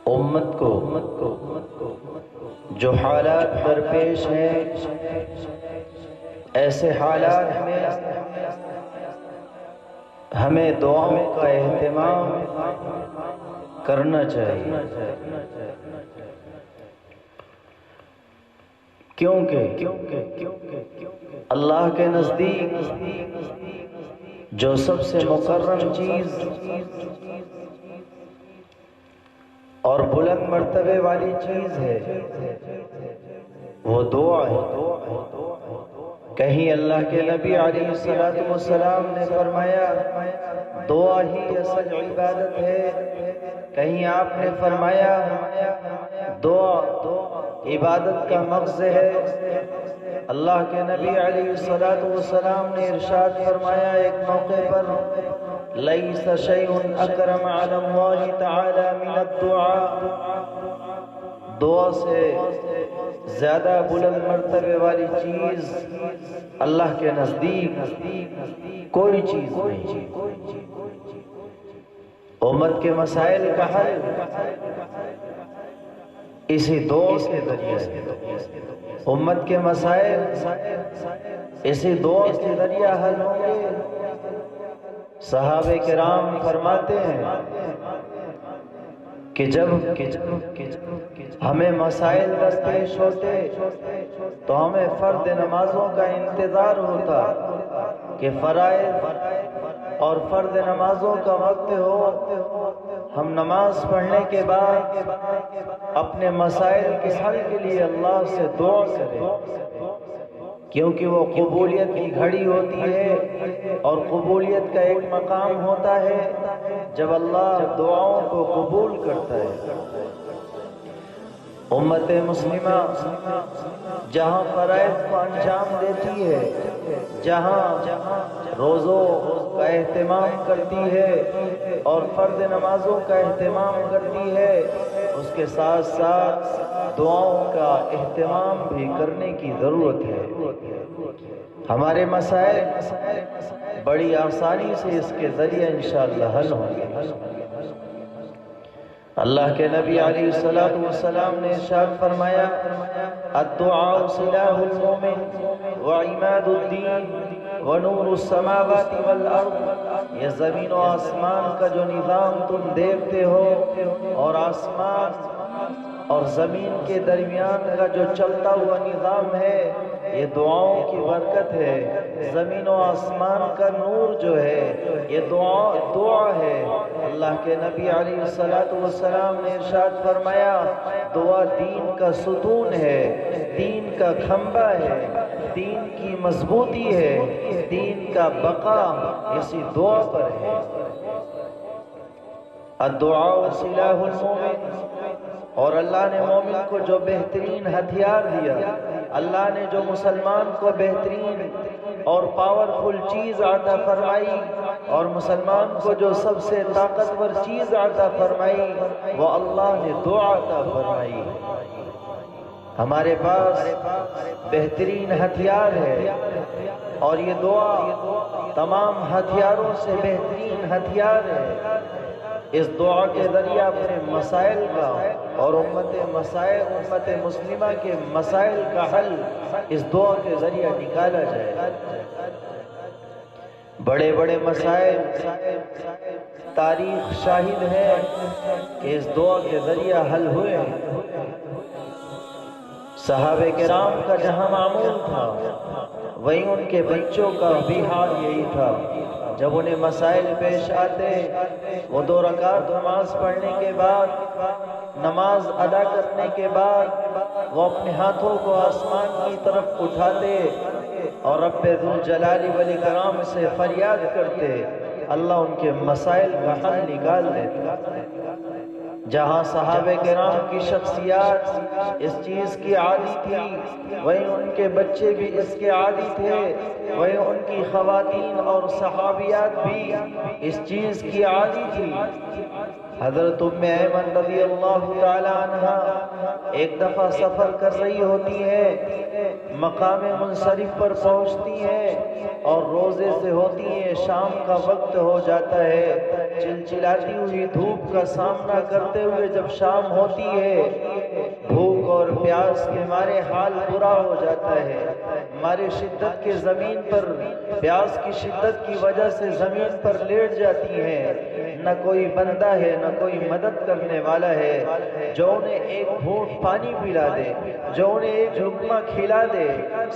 امت کو جو حالات درپیش ہیں، ایسے حالات میں ہمیں دعاؤں کا اہتمام کرنا چاہیے، کیونکہ اللہ کے نزدیک جو سب سے مکرم چیز اور بلند مرتبے والی چیز ہے وہ دعا ہے۔ کہیں اللہ کے نبی علیہ السلام نے فرمایا دعا ہی اصل عبادت ہے، کہیں آپ نے فرمایا دعا عبادت کا مغز ہے۔ اللہ کے نبی علیہ السلام نے ارشاد فرمایا ایک موقع پر لَيْسَ شَيْءٌ أَكْرَمَ عَلَى اللَّهِ تَعَالَى مِنَ الدُّعَاءِ، دعا سے زیادہ بلند مرتبے والی چیز اللہ کے نزدیک کوئی چیز نہیں۔ امت کے مسائل کا حل اسی دعا کے ذریعے ہے، امت کے مسائل اسی دعا کے ذریعے حل ہوں گے۔ صحابہ کرام فرماتے ہیں کہ جب ہمیں مسائل درپیش ہوتے تو ہمیں فرض نمازوں کا انتظار ہوتا کہ فرائض اور فرض نمازوں کا وقت ہو، ہم نماز پڑھنے کے بعد اپنے مسائل کے حل کے لیے اللہ سے دعا کریں، کیونکہ وہ قبولیت کی گھڑی ہوتی ہے اور قبولیت کا ایک مقام ہوتا ہے جب اللہ دعاؤں کو قبول کرتا ہے۔ امت مسلمہ جہاں فرائض کو انجام دیتی ہے، جہاں روزوں کا اہتمام کرتی ہے اور فرض نمازوں کا اہتمام کرتی ہے، اس کے ساتھ ساتھ دعاؤں کا اہتمام بھی کرنے کی ضرورت ہے۔ ہمارے مسائل بڑی آسانی سے اس کے ذریعے انشاءاللہ حل ہوں گے۔ اللہ کے نبی علیہ السلام نے ارشاد فرمایا الدعاء سلاح المومن وعماد الدین ونور السماوات والارض، یہ زمین و آسمان کا جو نظام تم دیکھتے ہو اور آسمان اور زمین کے درمیان کا جو چلتا ہوا نظام ہے یہ دعاؤں کی برکت ہے۔ زمین و آسمان کا نور جو ہے یہ دعا ہے۔ اللہ کے نبی علیہ السلام نے ارشاد فرمایا دعا دین کا ستون ہے، دین کا کھمبا ہے، دین کی مضبوطی ہے، دین کا بقا اسی دعا پر ہے۔ الدعاء سلاح المومن، اور اللہ نے مومن کو جو بہترین ہتھیار دیا، اللہ نے جو مسلمان کو بہترین اور پاورفل چیز عطا فرمائی اور مسلمان کو جو سب سے طاقتور چیز عطا فرمائی وہ اللہ نے دعا عطا فرمائی۔ ہمارے پاس بہترین ہتھیار ہے اور یہ دعا تمام ہتھیاروں سے بہترین ہتھیار ہے۔ اس دعا کے ذریعے اپنے مسائل کا اور امت مسلمہ کے مسائل کا حل اس دعا کے ذریعے نکالا جائے۔ بڑے بڑے مسائل تاریخ شاہد ہے کہ اس دعا کے ذریعے حل ہوئے ہیں۔ صحابہ کرام کا جہاں معمول تھا وہیں ان کے بچوں کا بھی حال یہی تھا۔ جب انہیں مسائل پیش آتے وہ 2 رکعت نماز پڑھنے کے بعد، نماز ادا کرنے کے بعد وہ اپنے ہاتھوں کو آسمان کی طرف اٹھاتے اور رب ذوالجلال والاکرام سے فریاد کرتے، اللہ ان کے مسائل کا حل نکال دیتا۔ جہاں صحابہ کرام کی شخصیات اس چیز کی عادی تھی وہیں ان کے بچے بھی اس کے عادی تھے، وہیں ان کی خواتین اور صحابیات بھی اس چیز کی عادی تھی۔ حضرت ام ایمن رضی اللہ تعالی عنہ ایک دفعہ سفر کر رہی ہوتی ہے، مقام منصرف پر پہنچتی ہیں اور روزے سے ہوتی ہیں، شام کا وقت ہو جاتا ہے، چلچلاتی ہوئی دھوپ کا سامنا کرتے ہوئے جب شام ہوتی ہے، بھوک اور پیاس کے مارے حال برا ہو جاتا ہے، ہمارے شدت کے زمین پر پیاس کی شدت کی وجہ سے زمین پر لیٹ جاتی ہیں، نہ کوئی بندہ ہے نہ کوئی مدد کرنے والا ہے جو انہیں ایک گھونٹ پانی پلا دے، جو انہیں ایک لقمہ کھلا دے،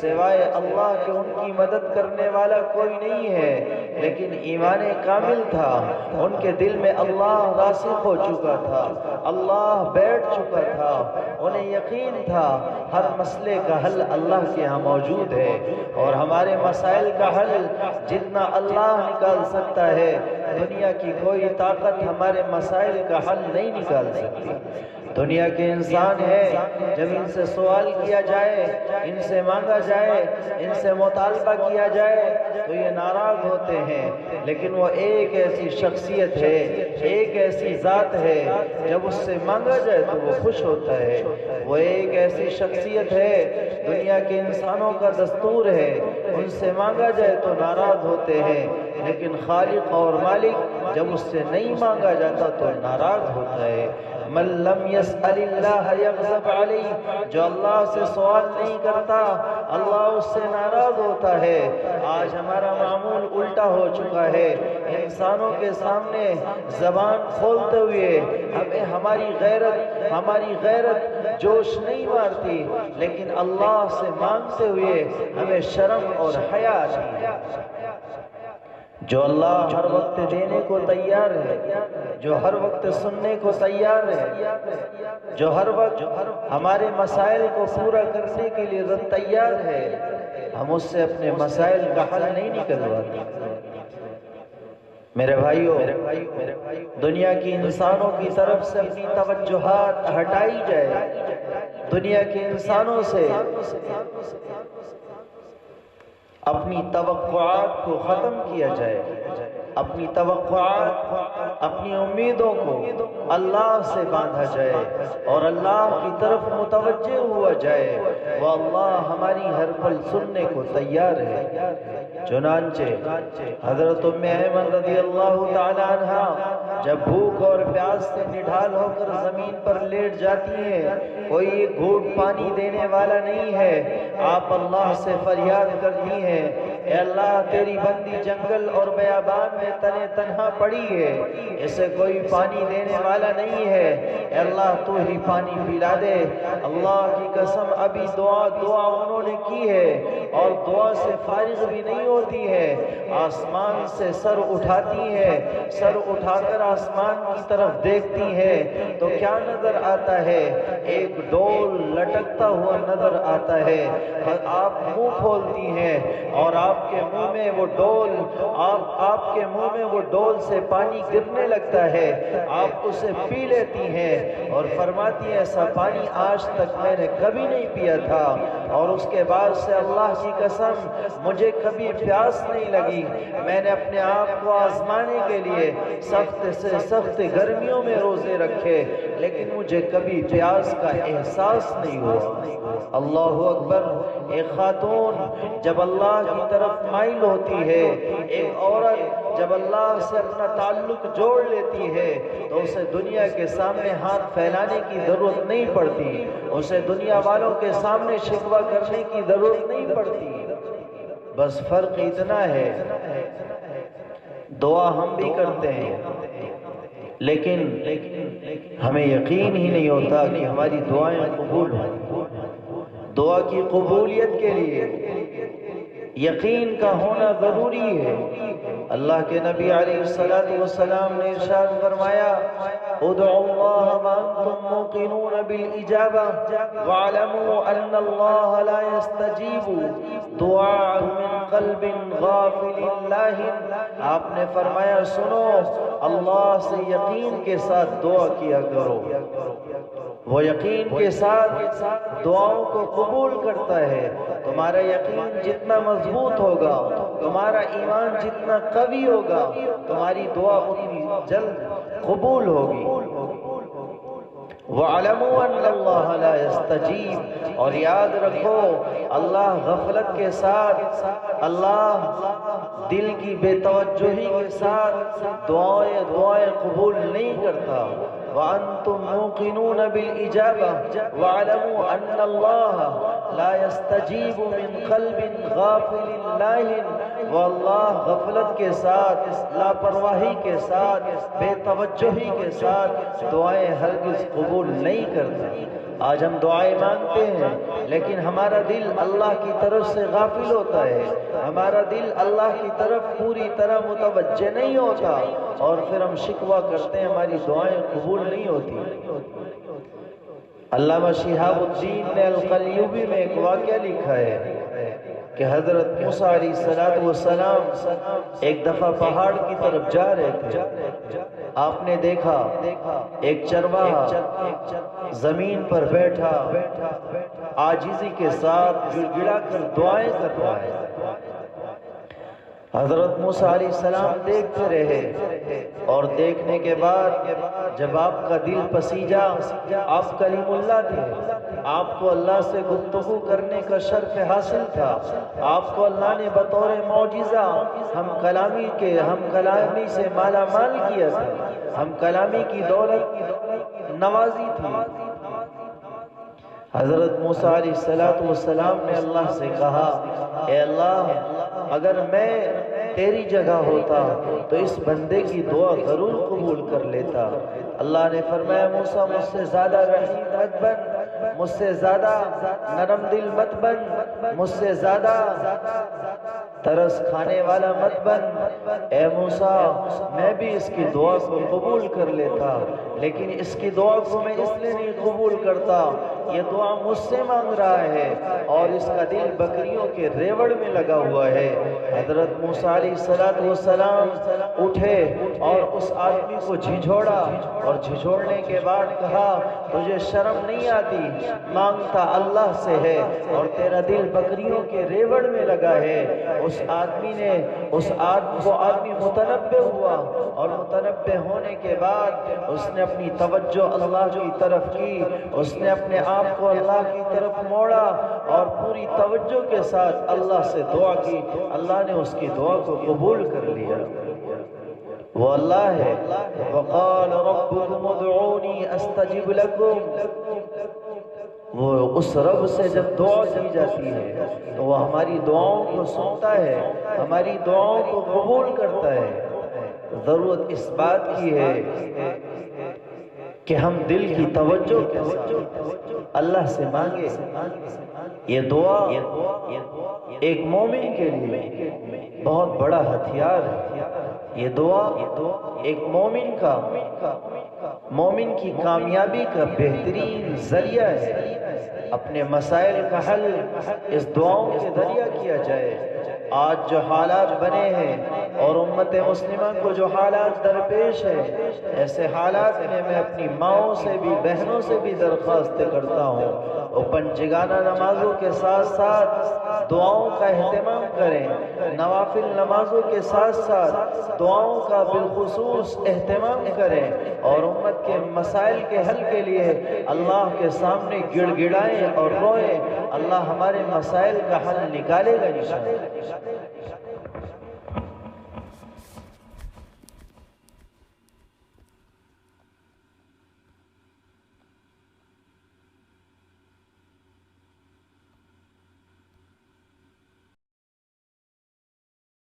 سوائے اللہ کے ان کی مدد کرنے والا کوئی نہیں ہے۔ لیکن ایمان کامل تھا، ان کے دل میں اللہ راسخ ہو چکا تھا، اللہ بیٹھ چکا تھا، انہیں یقین تھا ہر مسئلے کا حل اللہ کے ہاں موجود ہے، اور ہمارے مسائل کا حل جتنا اللہ نکال سکتا ہے، دنیا کی کوئی طاقت ہمارے مسائل کا حل نہیں نکال سکتی۔ دنیا کے انسان ہیں، جب ان سے سوال کیا جائے، ان سے مانگا جائے، ان سے مطالبہ کیا جائے تو یہ ناراض ہوتے ہیں، لیکن وہ ایک ایسی شخصیت ہے، ایک ایسی ذات ہے، جب اس سے مانگا جائے تو وہ خوش ہوتا ہے۔ وہ ایک ایسی شخصیت ہے، دنیا کے انسانوں کا دستور ہے، ان سے مانگا جائے تو ناراض ہوتے ہیں، لیکن خالق اور مالک جب اس سے نہیں مانگا جاتا تو ناراض ہوتا ہے۔ من لم يسأل اللہ یغضب علیہ، جو اللہ سے سوال نہیں کرتا اللہ اس سے ناراض ہوتا ہے۔ آج ہمارا معمول الٹا ہو چکا ہے، انسانوں کے سامنے زبان کھولتے ہوئے ہماری غیرت جوش نہیں مارتی، لیکن اللہ سے مانگتے ہوئے ہمیں شرم اور حیا آتی ہے۔ جو اللہ ہر وقت دینے کو تیار ہے، جو ہر وقت سننے کو تیار ہے، جو ہر وقت ہمارے مسائل کو پورا کرنے کے لیے تیار ہے، ہم اس سے اپنے مسائل کا حل نہیں نکلواتے۔ میرے بھائیو، دنیا کی انسانوں کی طرف سے اپنی توجہات ہٹائی جائے، دنیا کے انسانوں سے اپنی توقعات کو ختم کیا جائے، اپنی توقعات، اپنی امیدوں کو اللہ سے باندھا جائے اور اللہ کی طرف متوجہ ہوا جائے، وہ اللہ ہماری ہر پل سننے کو تیار ہے۔ چنانچہ حضرت ام ایمن رضی اللہ تعالی عنہ جب بھوک اور پیاس سے نڈھال ہو کر زمین پر لیٹ جاتی ہیں، کوئی ایک گھونٹ پانی دینے والا نہیں ہے، آپ اللہ سے فریاد کرتی ہیں، اے اللہ تیری بندی جنگل اور بیابان میں تنے تنہا پڑی ہے، اسے کوئی پانی دینے والا نہیں ہے، اے اللہ تو ہی پانی پلا دے۔ اللہ کی قسم ابھی دعا انہوں نے کی ہے اور دعا سے فارغ بھی نہیں ہوتی ہے، آسمان سے سر اٹھاتی ہے، سر اٹھا کر آسمان کی طرف دیکھتی ہے تو کیا نظر آتا ہے؟ ایک ڈول لٹکتا ہوا نظر آتا ہے۔ آپ منہ کھولتی ہیں اور آپ کے منہ میں وہ ڈول سے پانی گرنے لگتا ہے، آپ اسے پی لیتی ہیں اور فرماتی ہیں ایسا پانی آج تک میں نے کبھی نہیں پیا تھا، اور اس کے بعد سے اللہ کی قسم مجھے کبھی پیاس نہیں لگی۔ میں نے اپنے آپ کو آزمانے کے لیے سخت سے سخت گرمیوں میں روزے رکھے، لیکن مجھے کبھی پیاس کا احساس نہیں ہوا۔ اللہ اکبر۔ ایک خاتون جب اللہ کی طرف مائل ہوتی ہے، ایک عورت جب اللہ سے اپنا تعلق جوڑ لیتی ہے تو اسے دنیا کے سامنے ہاتھ پھیلانے کی ضرورت نہیں پڑتی، اسے دنیا والوں کے سامنے شکوہ کرنے کی ضرورت نہیں پڑتی۔ بس فرق اتنا ہے، دعا ہم بھی کرتے ہیں لیکن ہمیں یقین ہی نہیں ہوتا کہ ہماری دعائیں قبول ہوں۔ دعا کی قبولیت کے لیے یقین کا ہونا ضروری ہے۔ اللہ کے نبی علیہ السلام نے ارشاد فرمایا، ادعوا اللہ وانتم موقنون بالإجابہ واعلموا ان اللہ لا يستجیب دعاء من قلب غافل لاہن۔ آپ نے فرمایا سنو، اللہ سے یقین کے ساتھ دعا کیا کرو، وہ یقین کے ساتھ دعاؤں کو قبول کرتا ہے۔ تمہارا یقین جتنا مضبوط ہوگا، تمہارا ایمان جتنا قوی ہوگا، تمہاری دعا اتنی جلد قبول ہوگی۔ وَاعْلَمُوا أَنَّ اللَّهَ لَا يَسْتَجِيبُ، اور یاد رکھو اللہ غفلت کے ساتھ، اللہ دل کی بے توجہی کے ساتھ دعائیں قبول نہیں کرتا۔ وَأَنْتُمْ مُوقِنُونَ بِالْإِجَابَةِ وَاعْلَمُوا أَنَّ اللَّهَ لَا يَسْتَجِيبُ مِنْ قَلْبٍ غَافِلٍ لَاهٍ، واللہ غفلت کے ساتھ، لاپرواہی کے ساتھ، بے توجہی کے ساتھ دعائیں ہرگز قبول نہیں کرتا۔ آج ہم دعائیں مانگتے ہیں لیکن ہمارا دل اللہ کی طرف سے غافل ہوتا ہے، ہمارا دل اللہ کی طرف پوری طرح متوجہ نہیں ہوتا، اور پھر ہم شکوہ کرتے ہیں ہماری دعائیں قبول نہیں ہوتی۔ علامہ شہاب الدین نے القلیوبی میں ایک واقعہ لکھا ہے کہ حضرت موسیٰ علیہ السلام ایک دفعہ پہاڑ کی طرف جا رہے تھے۔ آپ نے دیکھا ایک چرواہا زمین پر بیٹھا عاجزی کے ساتھ گڑ گڑا کر دعائیں کر رہا ہے۔ حضرت موسیٰ علیہ السلام دیکھتے رہے، اور دیکھنے کے بعد جب آپ کا دل پسیجا، آپ کلیم اللہ تھے، آپ کو اللہ سے گفتگو کرنے کا شرف حاصل تھا، آپ کو اللہ نے بطور معجزہ ہم کلامی سے مالا مال کیا تھا، ہم کلامی کی دولت نوازی تھی۔ حضرت موسیٰ علیہ السلام نے اللہ سے کہا، اے اللہ، اگر میں تیری جگہ ہوتا تو اس بندے کی دعا ضرور قبول کر لیتا۔ اللہ نے فرمایا، موسیٰ مجھ سے زیادہ رحیم مت بن، مجھ سے زیادہ نرم دل مت بن، مجھ سے زیادہ ترس کھانے والا مت بن۔ اے موسیٰ، میں بھی اس کی دعا کو قبول کر لیتا، لیکن اس کی دعا کو میں اس لیے نہیں قبول کرتا، یہ دعا مجھ سے مانگ رہا ہے اور اس کا دل بکریوں کے ریوڑ میں لگا ہوا ہے۔ حضرت موسیٰ علیہ السلام اٹھے اور اس آدمی کو جھنجھوڑا، اور جھنجھوڑنے کے بعد کہا، تجھے شرم نہیں آتی؟ مانگتا اللہ سے ہے اور تیرا دل بکریوں کے ریوڑ میں لگا ہے۔ اس آدمی متنبہ ہوا، اور متنبہ ہونے کے بعد اس نے اپنی توجہ اللہ کی طرف کی، اس نے اپنے آپ کو اللہ کی طرف موڑا اور پوری توجہ کے ساتھ اللہ سے دعا کی۔ اللہ نے اس کی دعا کو قبول کر لیا۔ وہ اللہ ہے، وَقَالَ رَبُّكُمُ ادْعُونِي أَسْتَجِبْ لَكُمْ۔ وہ اس رب سے جب دعا کی جاتی ہے تو وہ ہماری دعاؤں کو سنتا ہے، ہماری دعاؤں کو قبول کرتا ہے۔ ضرورت اس بات کی ہے کہ ہم دل کی توجہ کے ساتھ اللہ سے مانگے۔ یہ دعا ایک مومن کے لیے بہت بڑا ہتھیار ہے۔ یہ دعا ایک مومن کی کامیابی کا بہترین ذریعہ ہے۔ اپنے مسائل کا حل اس دعاؤں کے ذریعہ کیا جائے۔ آج جو حالات بنے ہیں اور امت مسلمہ کو جو حالات درپیش ہے، ایسے حالات میں میں اپنی ماؤں سے بھی، بہنوں سے بھی درخواست کرتا ہوں، وہ پنجگانہ نمازوں کے ساتھ ساتھ دعاؤں کا اہتمام کریں، نوافل نمازوں کے ساتھ ساتھ دعاؤں کا بالخصوص اہتمام کریں، اور امت کے مسائل کے حل کے لیے اللہ کے سامنے گڑ گڑائیں اور روئیں۔ اللہ ہمارے مسائل کا حل نکالے گا انشاءاللہ۔